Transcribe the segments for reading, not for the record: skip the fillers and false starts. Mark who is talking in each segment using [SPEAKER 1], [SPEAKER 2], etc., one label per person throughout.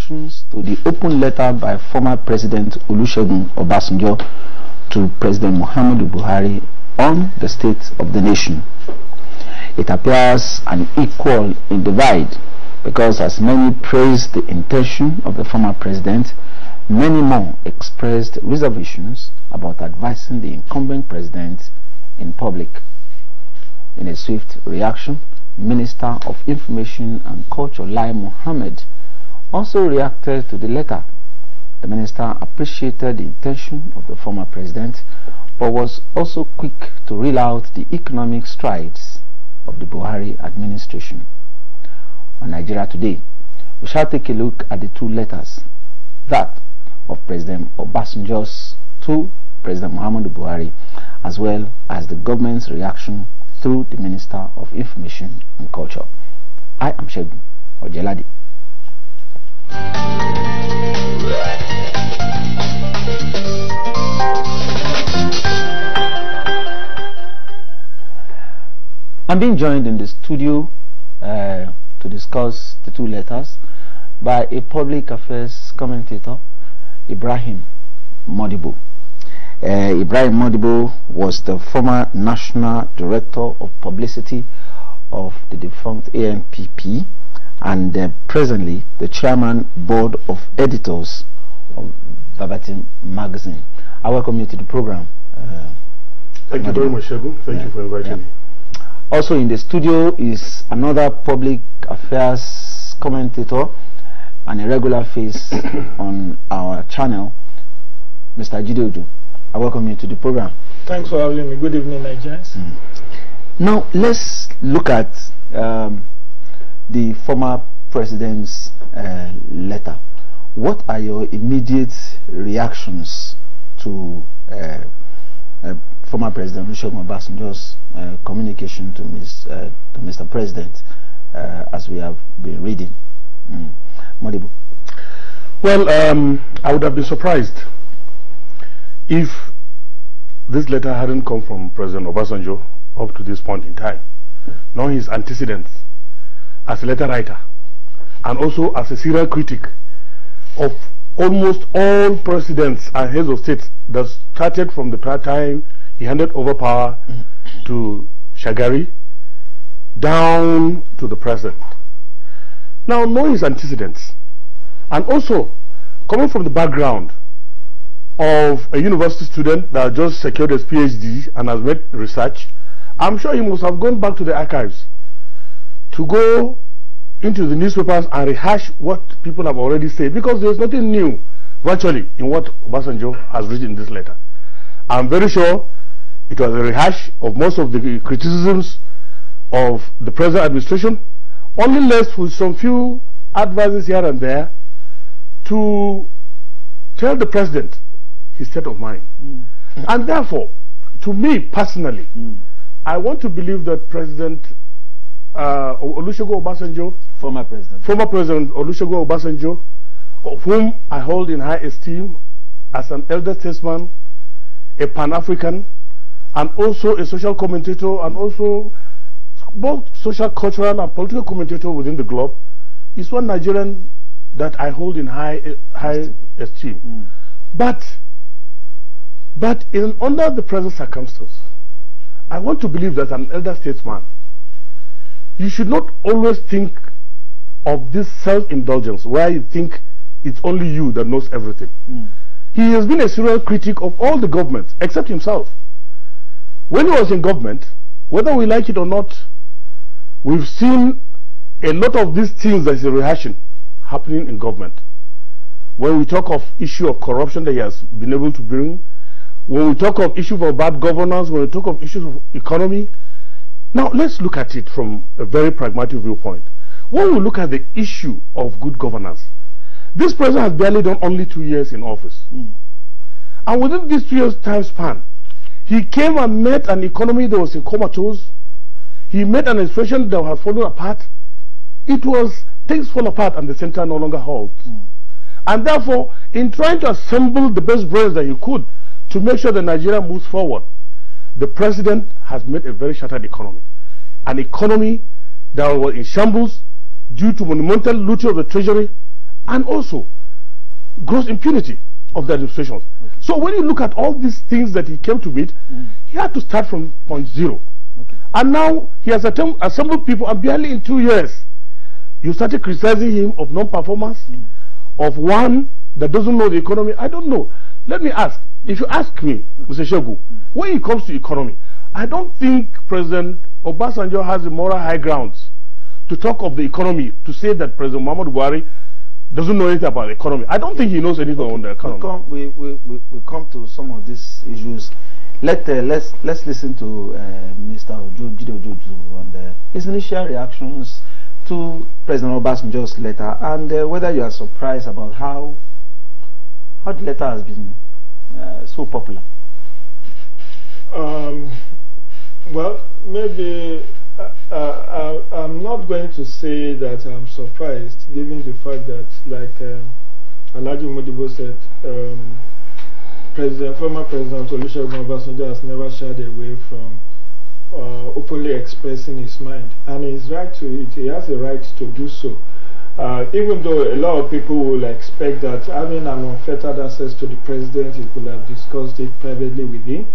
[SPEAKER 1] reactions to the open letter by former President Olusegun Obasanjo to President Muhammadu Buhari on the state of the nation. It appears unequal in divide, because as many praised the intention of the former president, many more expressed reservations about advising the incumbent president in public. In a swift reaction, Minister of Information and Culture Lai Mohammed also reacted to the letter. The minister appreciated the intention of the former president, but was also quick to reel out the economic strides of the Buhari administration. On Nigeria Today, we shall take a look at the two letters, that of President Obasanjo's to President Muhammadu Buhari, as well as the government's reaction through the Minister of Information and Culture. I am Shegun Ojelade. I'm being joined in the studio to discuss the two letters by a public affairs commentator, Ibrahim Modibo. Ibrahim Modibo was the former National Director of Publicity of the defunct ANPP and presently the Chairman Board of Editors of Verbatim Magazine. I welcome you to the program.
[SPEAKER 2] Thank you very much, Shegun. Thank you for inviting me.
[SPEAKER 1] Also in the studio is another public affairs commentator and a regular face on our channel, Mr. Jideojo. I welcome you to the program.
[SPEAKER 3] Thanks for having me. Good evening, Nigerians.
[SPEAKER 1] Now let's look at the former president's letter. What are your immediate reactions to former President Olusegun Obasanjo's communication to Mr. President, as we have been reading? Modibo.
[SPEAKER 2] Well, I would have been surprised if this letter hadn't come from President Obasanjo up to this point in time, knowing his antecedents as a letter writer and also as a serial critic of almost all presidents and heads of state that started from the time he handed over power to Shagari down to the present. Now, knowing his antecedents and also coming from the background of a university student that just secured his PhD and has made research, I'm sure he must have gone back to the archives to go into the newspapers and rehash what people have already said, because there's nothing new virtually in what Obasanjo has written in this letter. I'm very sure it was a rehash of most of the criticisms of the present administration, only less with some few advices here and there to tell the president his state of mind. And therefore, to me personally, I want to believe that President Olusegun Obasanjo, former President Olusegun Obasanjo, of whom I hold in high esteem as an elder statesman, a Pan-African, and also a social commentator, and also both social, cultural, and political commentator within the globe, is one Nigerian that I hold in high esteem. But under the present circumstance, I want to believe that an elder statesman, you should not always think of this self-indulgence where you think it's only you that knows everything. He has been a serial critic of all the governments except himself. When he was in government, whether we like it or not, we've seen a lot of these things that is a rehashing happening in government. When we talk of issue of corruption that he has been able to bring, when we talk of issues of bad governance, when we talk of issues of economy. Now let's look at it from a very pragmatic viewpoint. When we look at the issue of good governance, this president has barely done only 2 years in office. And within this 2 years time span, he came and met an economy that was in comatose. He met an administration that had fallen apart. It was things fall apart and the center no longer holds. And therefore, in trying to assemble the best brains that he could to make sure that Nigeria moves forward, the president has made a very shattered economy. An economy that was in shambles due to monumental looting of the treasury and also gross impunity of the administrations.
[SPEAKER 1] Okay.
[SPEAKER 2] So when you look at all these things that he came to meet, he had to start from point zero.
[SPEAKER 1] Okay.
[SPEAKER 2] And now he has assembled people, and barely in 2 years, you started criticizing him of non-performance, of one that doesn't know the economy. I don't know. Let me ask, if you ask me, Mr. Shegu, when it comes to economy, I don't think President Obasanjo has the moral high grounds to talk of the economy, to say that President Muhammadu Buhari doesn't know anything about the economy. I don't think he knows anything on the economy.
[SPEAKER 1] We come to some of these issues. Let's listen to Mr. Ojo on his initial reactions to President Obasanjo's letter, and whether you are surprised about how the letter has been so popular.
[SPEAKER 3] Well, maybe I'm not going to say that I'm surprised, given the fact that, like Alhaji Modibo said, former President Olusegun Obasanjo has never shied away from openly expressing his mind, and he's right to it. He has a right to do so. Even though a lot of people will expect that having an unfettered access to the president, he could have discussed it privately with him,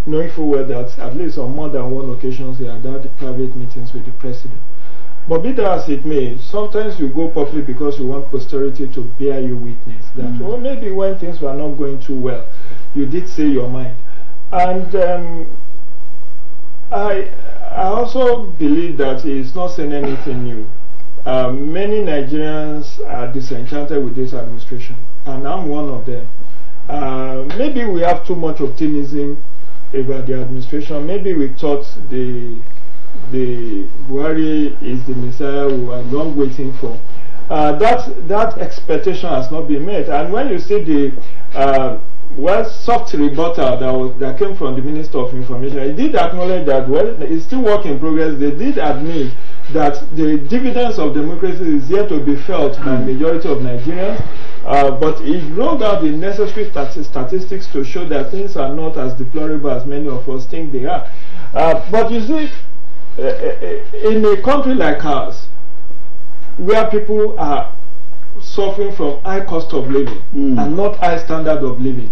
[SPEAKER 3] knowing full well that at least on more than one occasion he had had private meetings with the president. But be that as it may, sometimes you go public because you want posterity to bear you witness that, or maybe when things were not going too well, you did say your mind. And I also believe that he is not saying anything new. Many Nigerians are disenchanted with this administration, and I'm one of them. Maybe we have too much optimism about the administration. Maybe we thought the Buhari is the Messiah we are long waiting for. That expectation has not been met. And when you see the soft rebuttal that came from the Minister of Information, he did acknowledge that, well, it's still work in progress. They did admit that the dividends of democracy is yet to be felt by the majority of Nigerians, but he rolled out the necessary statistics to show that things are not as deplorable as many of us think they are. But you see, in a country like ours, where people are suffering from high cost of living and not high standard of living,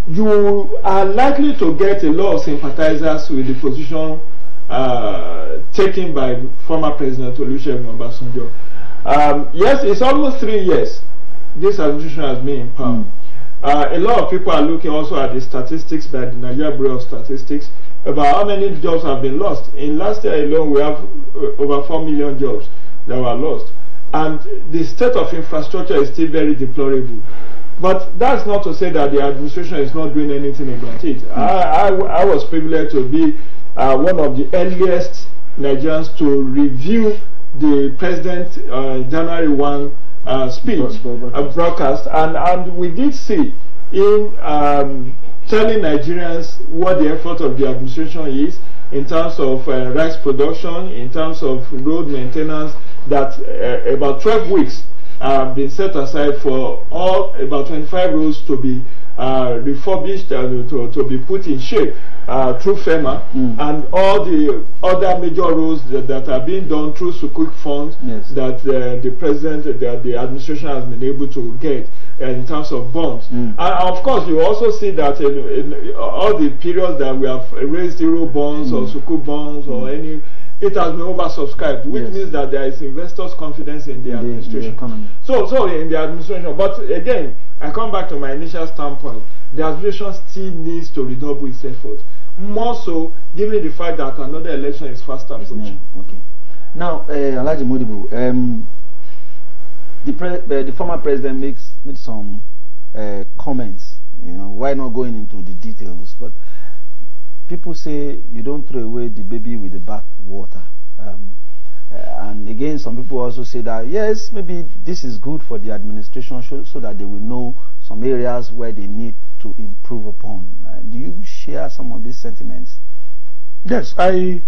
[SPEAKER 3] you are likely to get a lot of sympathizers with the position taken by former President Olusegun Obasanjo. Yes, it's almost 3 years this administration has been in power. A lot of people are looking also at the statistics by the Nigeria Bureau of Statistics about how many jobs have been lost. In last year alone, we have over 4 million jobs that were lost. And the state of infrastructure is still very deplorable. But that's not to say that the administration is not doing anything about it. I was privileged to be one of the earliest Nigerians to review the President January 1 speech broadcast, and we did see in telling Nigerians what the effort of the administration is in terms of rice production, in terms of road maintenance, that about 12 weeks have been set aside for all about 25 roads to be refurbished and to be put in shape through FEMA, and all the other major roads that are being done through Sukuk funds that the president, the administration has been able to get in terms of bonds. And of course, you also see that in all the periods that we have raised zero bonds or Sukuk bonds or any, it has been oversubscribed, which means that there is investors' confidence in the administration. So in the administration, but again, I come back to my initial standpoint. The administration still needs to redouble its efforts, more so given the fact that another election is fast approaching.
[SPEAKER 1] Okay. Now, Alhaji Modibo, the former president made some comments. You know, why not going into the details? But people say you don't throw away the baby with the bath water. And again, some people also say that yes, maybe this is good for the administration so that they will know some areas where they need to improve upon. Do you share some of these sentiments?
[SPEAKER 2] Yes, I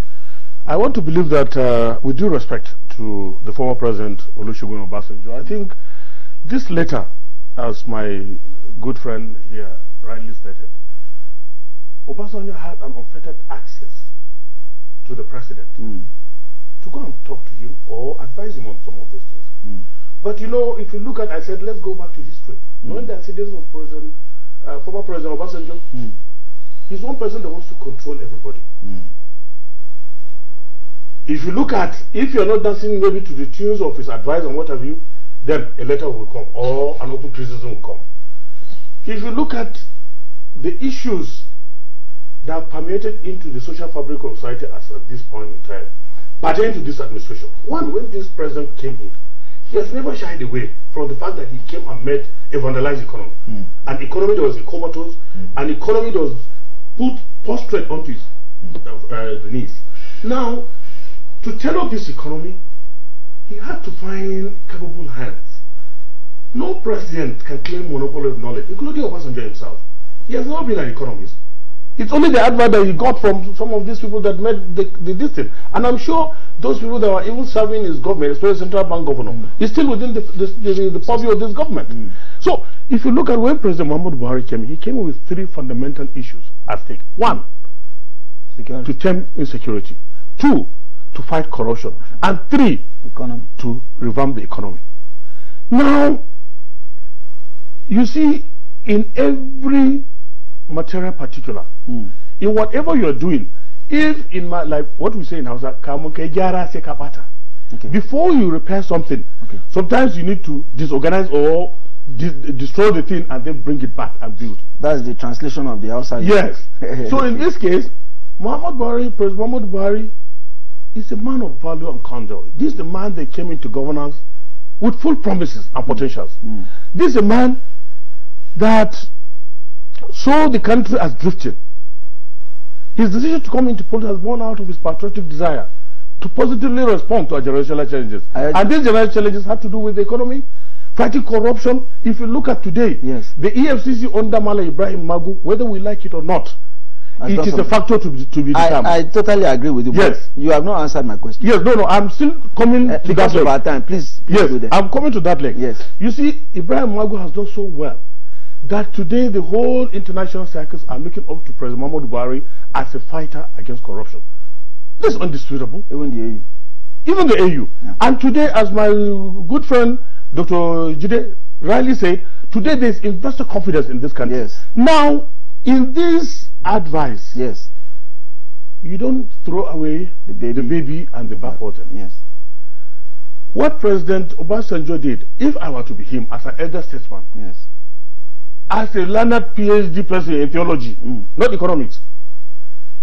[SPEAKER 2] want to believe that with due respect to the former President Olusegun Obasanjo, I think this letter, as my good friend here rightly stated, Obasanjo had an unfettered access to the president to go and talk to him or advise him on some of these things. But you know, if you look at, I said, let's go back to history. When the antecedents of former President Obasanjo, he's one person that wants to control everybody. If you look at, if you're not dancing maybe to the tunes of his advice and what have you, then a letter will come or an open criticism will come. If you look at the issues that permeated into the social fabric of society as at this point in time, pertaining to this administration, one, when this president came in, he has never shied away from the fact that he came and met a vandalized economy. An economy that was comatose, an economy that was put prostrate onto his the knees. Now, to turn up this economy, he had to find capable hands. No president can claim monopoly of knowledge, including Obasanjo himself. He has never been an economist. It's only the advice that he got from some of these people that made the distance. And I'm sure those people that were even serving his government, especially central bank governor, is still within the purview of this government. So, if you look at when President Muhammadu Buhari came in, he came in with 3 fundamental issues at stake. 1, security. To tame insecurity. 2, to fight corruption. And 3, economy. To revamp the economy. Now, you see, in every material particular, in whatever you're doing, if in my, like what we say in Hausa, before you repair something, sometimes you need to disorganize or destroy the thing and then bring it back and build.
[SPEAKER 1] That's the translation of the Hausa.
[SPEAKER 2] Yes. So in this case, President Muhammadu Buhari is a man of value and candor. This is the man that came into governance with full promises and potentials. This is a man that saw the country as drifting. His decision to come into politics has born out of his patriotic desire to positively respond to our generational challenges. And these generational challenges have to do with the economy, fighting corruption. If you look at today, the EFCC under Mala Ibrahim Magu, whether we like it or not, it is a factor to be determined.
[SPEAKER 1] I totally agree with you.
[SPEAKER 2] Yes.
[SPEAKER 1] But you have not answered my question.
[SPEAKER 2] Yes, no, I'm still coming to
[SPEAKER 1] because
[SPEAKER 2] that
[SPEAKER 1] of our time. Please
[SPEAKER 2] yes,
[SPEAKER 1] do that.
[SPEAKER 2] I'm coming to that leg.
[SPEAKER 1] Yes.
[SPEAKER 2] You see, Ibrahim Magu has done so well that today the whole international circles are looking up to President Muhammadu Buhari as a fighter against corruption. This is undisputable.
[SPEAKER 1] Even the AU.
[SPEAKER 2] Even the AU. Yeah. And today, as my good friend Dr. Jide rightly said, today there is investor confidence in this country.
[SPEAKER 1] Yes.
[SPEAKER 2] Now, in this advice,
[SPEAKER 1] yes,
[SPEAKER 2] you don't throw away the baby and the bathwater.
[SPEAKER 1] Yes.
[SPEAKER 2] What President Obasanjo did, if I were to be him as an elder statesman,
[SPEAKER 1] yes,
[SPEAKER 2] as a learned PhD person in theology, not economics,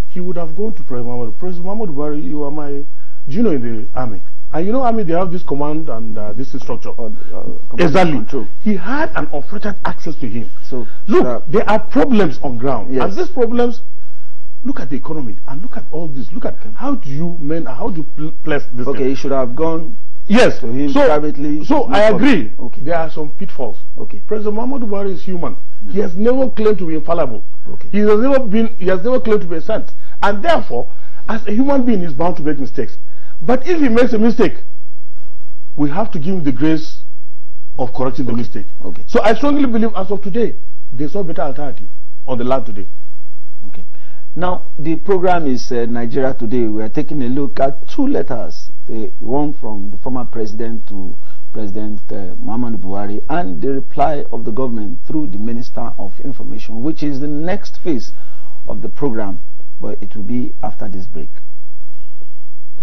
[SPEAKER 2] he would have gone to President Muhammadu. President Muhammadu Buhari, you are my junior in the army. And you know, army, they have this command and this structure. Exactly. Control. He had an unfettered access to him. So look, there are problems on ground. Yes. And these problems, look at the economy and look at all this. Look at how do you place this
[SPEAKER 1] thing? He should have gone to him privately.
[SPEAKER 2] So I agree. There are some pitfalls. President Muhammadu Buhari is human. He has never claimed to be infallible. He has never claimed to be a saint. And therefore, as a human being, he's bound to make mistakes. But if he makes a mistake, we have to give him the grace of correcting the mistake. So I strongly believe as of today, there's no better alternative on the land today.
[SPEAKER 1] Now, the program is Nigeria Today. We are taking a look at 2 letters. One from the former president to President Muhammadu Buhari, and the reply of the government through the Minister of Information, which is the next phase of the program, but it will be after this break.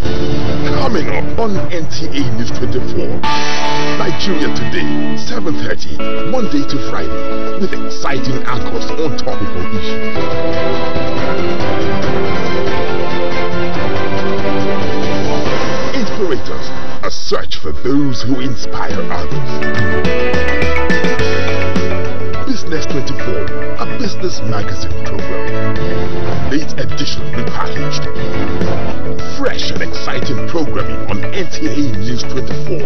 [SPEAKER 4] Coming up on NTA News 24, Nigeria Today, 7:30, Monday to Friday, with exciting anchors on topical issues. Inspirators, a search for those who inspire others. Business 24, a business magazine program. 8th edition repackaged. Fresh and exciting programming on NTA News 24.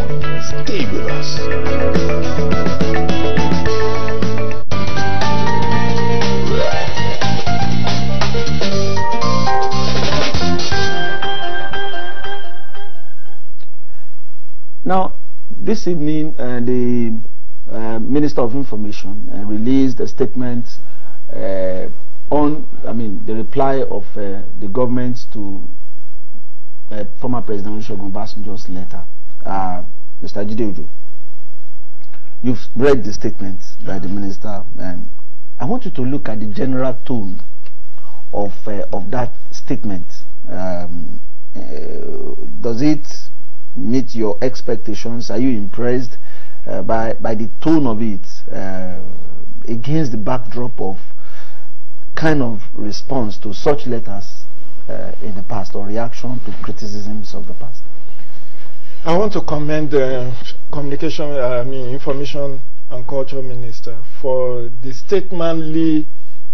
[SPEAKER 4] Stay with us.
[SPEAKER 1] Now, this evening, the Minister of Information released a statement on, the reply of the government to former President Olusegun Obasanjo's letter. Mr. Jideojo, you've read the statement by the minister. I want you to look at the general tone of that statement. Does it meet your expectations? Are you impressed by the tone of it against the backdrop of kind of response to such letters in the past, or reaction to criticisms of the past?
[SPEAKER 3] I want to commend the Information and Culture Minister for the statesmanly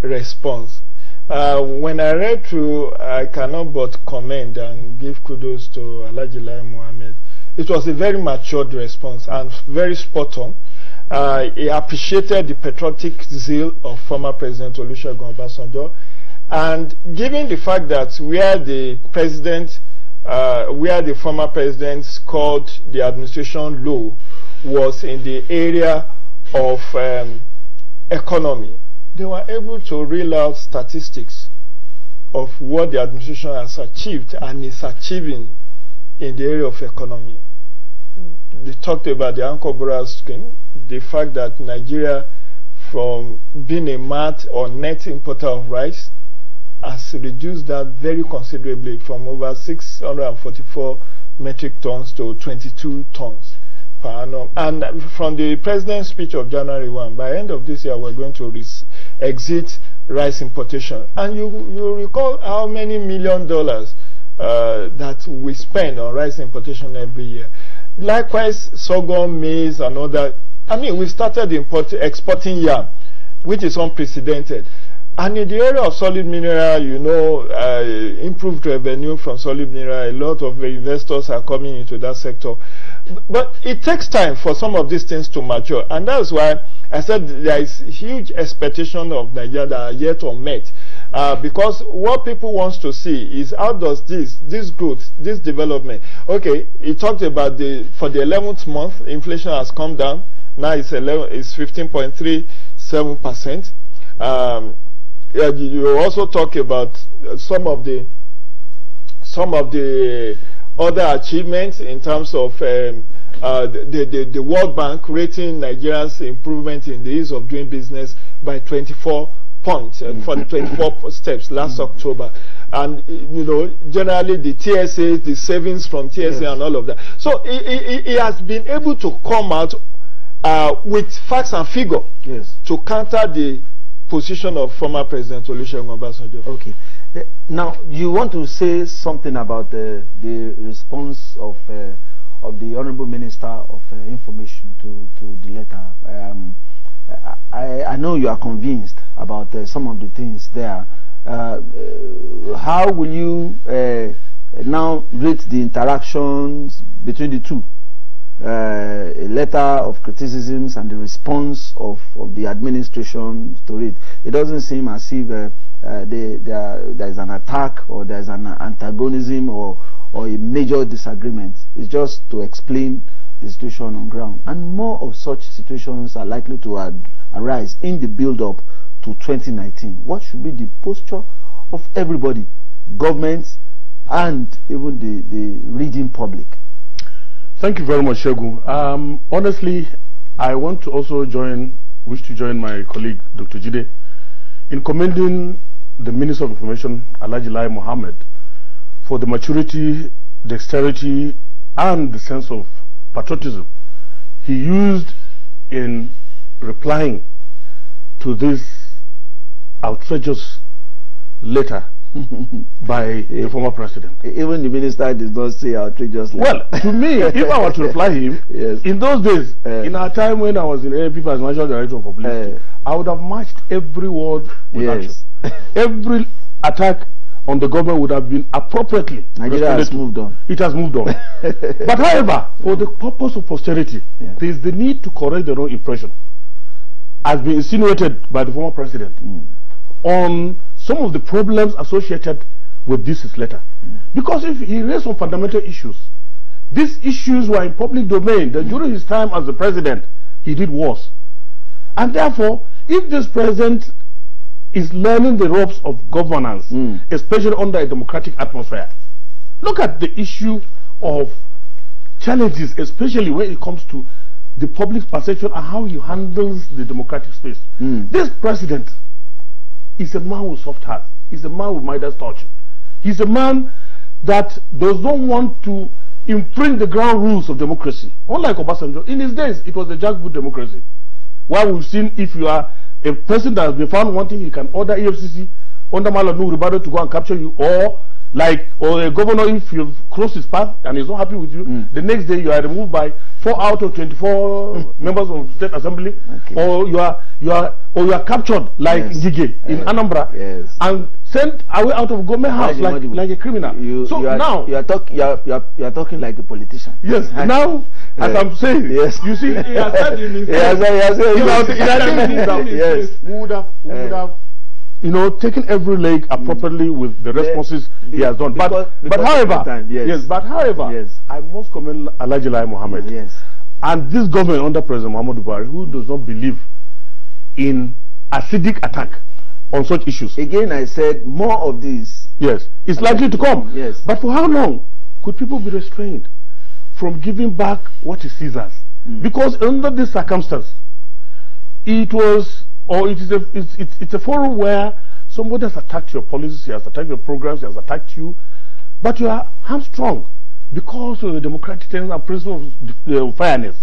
[SPEAKER 3] response. When I read through, I cannot but commend and give kudos to Alhaji Lai Mohammed. It was a very matured response and very spot on. He appreciated the patriotic zeal of former President Olusegun Obasanjo, and given the fact that where the former president scored the administration low was in the area of economy, they were able to reel out statistics of what the administration has achieved and is achieving in the area of economy. They talked about the Anchor Borrowers scheme, the fact that Nigeria, from being a mat or net importer of rice, has reduced that very considerably from over 644 metric tons to 22 tons per annum. And from the president's speech of January 1, by the end of this year, we're going to exit rice importation. And you recall how many $1 million that we spend on rice importation every year. Likewise, sorghum, maize, and other. I mean, we started exporting yam, which is unprecedented. And in the area of solid mineral, you know, improved revenue from solid mineral, a lot of investors are coming into that sector. But it takes time for some of these things to mature. And that's why I said there is huge expectation of Nigeria that are yet unmet. Because what people want to see is how does this growth, this development. Okay, he talked about for the 11th month, inflation has come down. Now it's 15.37%. You also talk about some of the other achievements in terms of the World Bank rating Nigeria's improvement in the ease of doing business by 24 points for the 24 steps last October. And you know, generally the TSA, the savings from TSA, and all of that. So he has been able to come out with facts and figure to counter the position of former President Olusegun Obasanjo. Okay.
[SPEAKER 1] Now, you want to say something about the response of the Honorable Minister of Information to the letter. I know you are convinced about some of the things there. How will you now rate the interactions between the two? A letter of criticisms and the response of the administration to it. It doesn't seem as if there is an attack, or there is an antagonism, or a major disagreement. It's just to explain the situation on ground. And more of such situations are likely to arise in the build-up to 2019. What should be the posture of everybody, governments, and even the reading public?
[SPEAKER 2] Thank you very much, Shegun. Honestly, I want to also wish to join my colleague, Dr. Jide, in commending the Minister of Information, Alhaji Lai Mohammed, for the maturity, dexterity, and the sense of patriotism he used in replying to this outrageous letter by the former president.
[SPEAKER 1] Even the minister did not say outrageously.
[SPEAKER 2] Well, to me, if I were to reply him, in those days, in our time when I was in AAP as National Director of Publicity, I would have matched every word with action. Every attack on the government would have been appropriately.
[SPEAKER 1] Nigeria has moved on.
[SPEAKER 2] It has moved on. But however, for the purpose of posterity, there is the need to correct the wrong impression, as been insinuated by the former president, on some of the problems associated with this letter. Because if he raised some fundamental issues, these issues were in public domain. That during his time as the president, he did worse. And therefore, if this president is learning the ropes of governance, especially under a democratic atmosphere, look at the issue of challenges, especially when it comes to the public perception and how he handles the democratic space. This president is a man with soft heart. He's a man with Midas touch. He's a man that does not want to imprint the ground rules of democracy. Unlike Obasanjo, in his days, it was the jackboot democracy. Where we've seen if you are a person that has been found wanting, you can order EFCC under Malonu Ribado to go and capture you, or a governor, if you've crossed his path and he's not happy with you, the next day you are removed by 4 out of 24 members of state assembly, or you are captured like Gige in Anambra and sent away out of government house like a criminal. Now
[SPEAKER 1] you are talking like a politician.
[SPEAKER 2] Yes. Now, as I'm saying, you see, he has said in his we would have you know, taking every leg appropriately with the responses he has done. But however, I must commend Alhaji Lai Mohammed and this government under President Muhammadu Buhari, who does not believe in acidic attack on such issues.
[SPEAKER 1] Again, I said more of this.
[SPEAKER 2] Yes, it's likely to come.
[SPEAKER 1] Yes.
[SPEAKER 2] But for how long could people be restrained from giving back what is Caesar's? Because under this circumstance, it was, or it's a forum where somebody has attacked your policies, he has attacked your programs, he has attacked you, but you are hamstrung because of the democratic tenets and principle of fairness.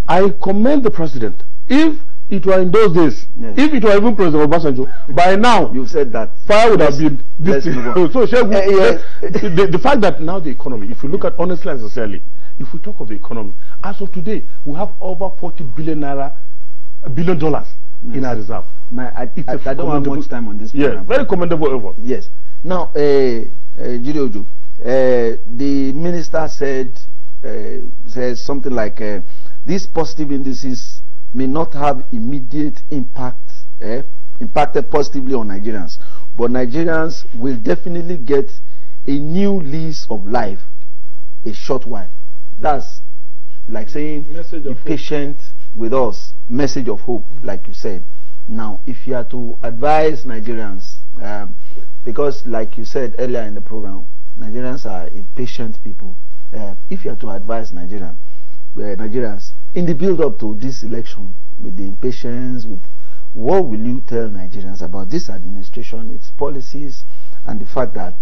[SPEAKER 2] I commend the president. If it were in those days, if it were even President Obasanjo, by now
[SPEAKER 1] you've said that
[SPEAKER 2] fire would have been this. So the fact that now the economy, if you look at honestly and sincerely, if we talk of the economy, as of today, we have over 40 billion naira, $1 billion in our reserve.
[SPEAKER 1] I don't have much time on this program.
[SPEAKER 2] Yeah, very commendable effort.
[SPEAKER 1] Yes. Now, Jide the minister says something like these positive indices may not have immediate impacted positively on Nigerians, but Nigerians will definitely get a new lease of life a short while. That's like saying be patient with us, message of hope, like you said. Now, if you are to advise Nigerians, because like you said earlier in the program, Nigerians are impatient people. If you are to advise Nigerians in the build-up to this election, with the impatience, what will you tell Nigerians about this administration, its policies, and the fact that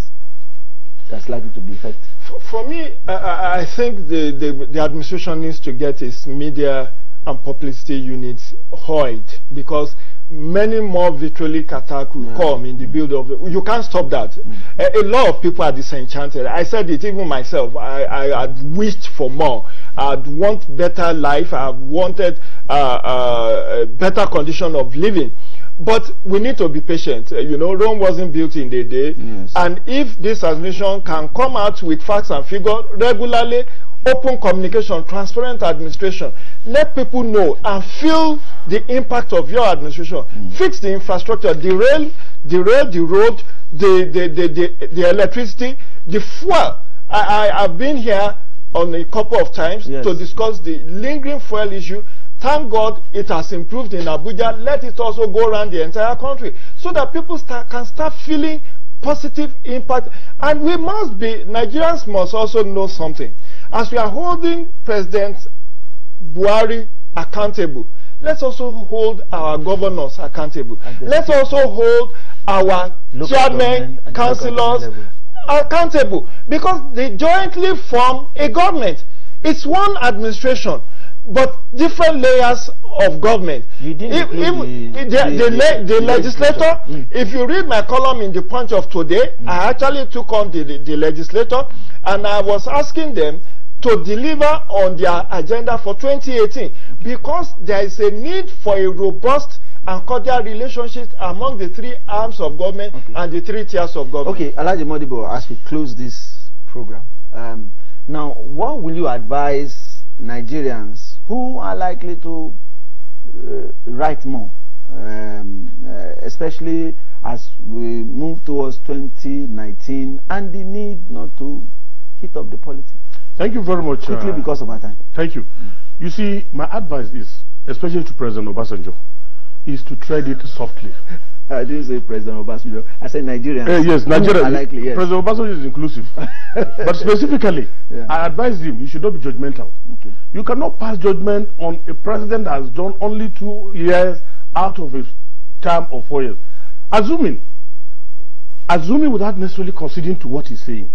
[SPEAKER 1] that's likely to be effective?
[SPEAKER 3] For me, I think the administration needs to get its media and publicity units oiled, because many more vitriolic attacks will come in the build-up. You can't stop that. A lot of people are disenchanted. I said it, even myself. I had wished for more. I'd want better life. I wanted a better condition of living. But we need to be patient. You know, Rome wasn't built in a day. And if this administration can come out with facts and figures regularly, open communication, transparent administration, let people know and feel the impact of your administration. Fix the infrastructure, the rail, the road, the electricity, the fuel. I've been here on a couple of times to discuss the lingering fuel issue. Thank God it has improved in Abuja. Let it also go around the entire country so that people can start feeling positive impact. And we must be, Nigerians must also know something. As we are holding President Buhari accountable, let's also hold our governors accountable. Let's also hold our chairmen, councillors accountable, because they jointly form a government. It's one administration, but different layers of government. The legislator, if you read my column in the Punch of today, I actually took on the legislator, and I was asking them to deliver on their agenda for 2018, because there is a need for a robust and cordial relationship among the three arms of government and the three tiers of government.
[SPEAKER 1] Okay, Alhaji Modibo, as we close this program, now what will you advise Nigerians who are likely to write more, especially as we move towards 2019 and the need not to heat up the politics?
[SPEAKER 2] Thank you very much.
[SPEAKER 1] Quickly, because of our time.
[SPEAKER 2] Thank you. You see, my advice is, especially to President Obasanjo, is to tread it softly.
[SPEAKER 1] I didn't say President Obasanjo. I said Nigerians.
[SPEAKER 2] Yes, Nigeria.
[SPEAKER 1] Likely, yes.
[SPEAKER 2] President Obasanjo is inclusive. But specifically, I advise him, he should not be judgmental.
[SPEAKER 1] Okay.
[SPEAKER 2] You cannot pass judgment on a president that has done only 2 years out of his term of 4 years. Assuming without necessarily considering to what he's saying.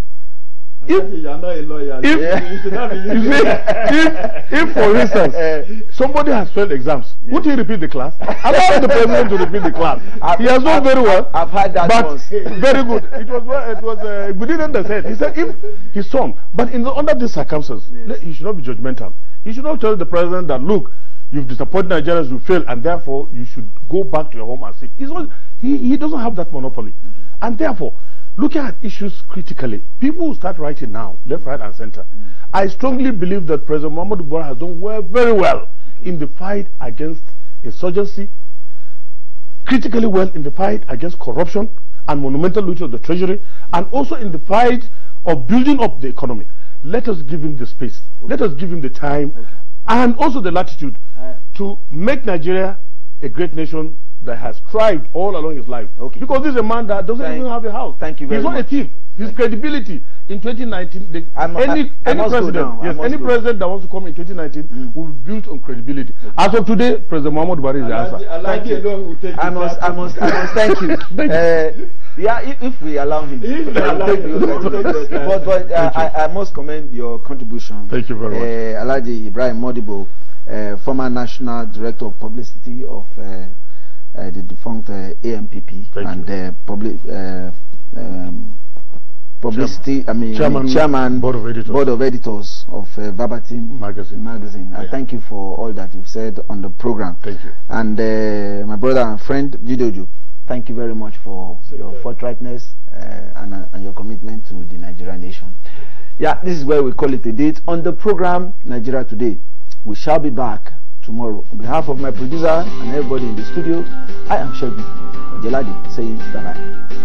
[SPEAKER 2] If for instance, somebody has failed exams, would he repeat the class? Allow the president to repeat the class. He has done very well.
[SPEAKER 1] I've had that
[SPEAKER 2] but
[SPEAKER 1] once.
[SPEAKER 2] Very good. It was Gudinen that said. He said if his son, but under these circumstances, he should not be judgmental. He should not tell the president that, look, you've disappointed Nigerians, you failed, and therefore you should go back to your home and sit. He doesn't have that monopoly, and therefore, looking at issues critically, people will start writing now, left, right, and center. I strongly believe that President Muhammadu Buhari has done very well in the fight against insurgency, critically well in the fight against corruption and monumental loot of the treasury, and also in the fight of building up the economy. Let us give him the space. Let us give him the time and also the latitude to make Nigeria a great nation that has thrived all along his life. Because this is a man that doesn't even have a house.
[SPEAKER 1] Thank you very much.
[SPEAKER 2] He's not a thief. His credibility in 2019, any president that wants to come in 2019 will be built on credibility. As of today, President Muhammadu Buhari is the answer.
[SPEAKER 3] Thank you.
[SPEAKER 1] I must thank you. If we allow him. But I must commend your contribution.
[SPEAKER 2] Thank you very much.
[SPEAKER 1] Alhaji Ibrahim Modibo, former National Director of Publicity of the defunct AMPP and publicity. Chairman
[SPEAKER 2] Board of Editors
[SPEAKER 1] of Verbatim magazine. I thank you for all that you've said on the program.
[SPEAKER 2] Thank you.
[SPEAKER 1] And my brother and friend Jidoju, thank you very much for your forthrightness and your commitment to the Nigerian nation. Yeah, this is where we call it a date on the program Nigeria Today. We shall be back tomorrow. On behalf of my producer and everybody in the studio, I am Shegun Ojelade saying bye-bye.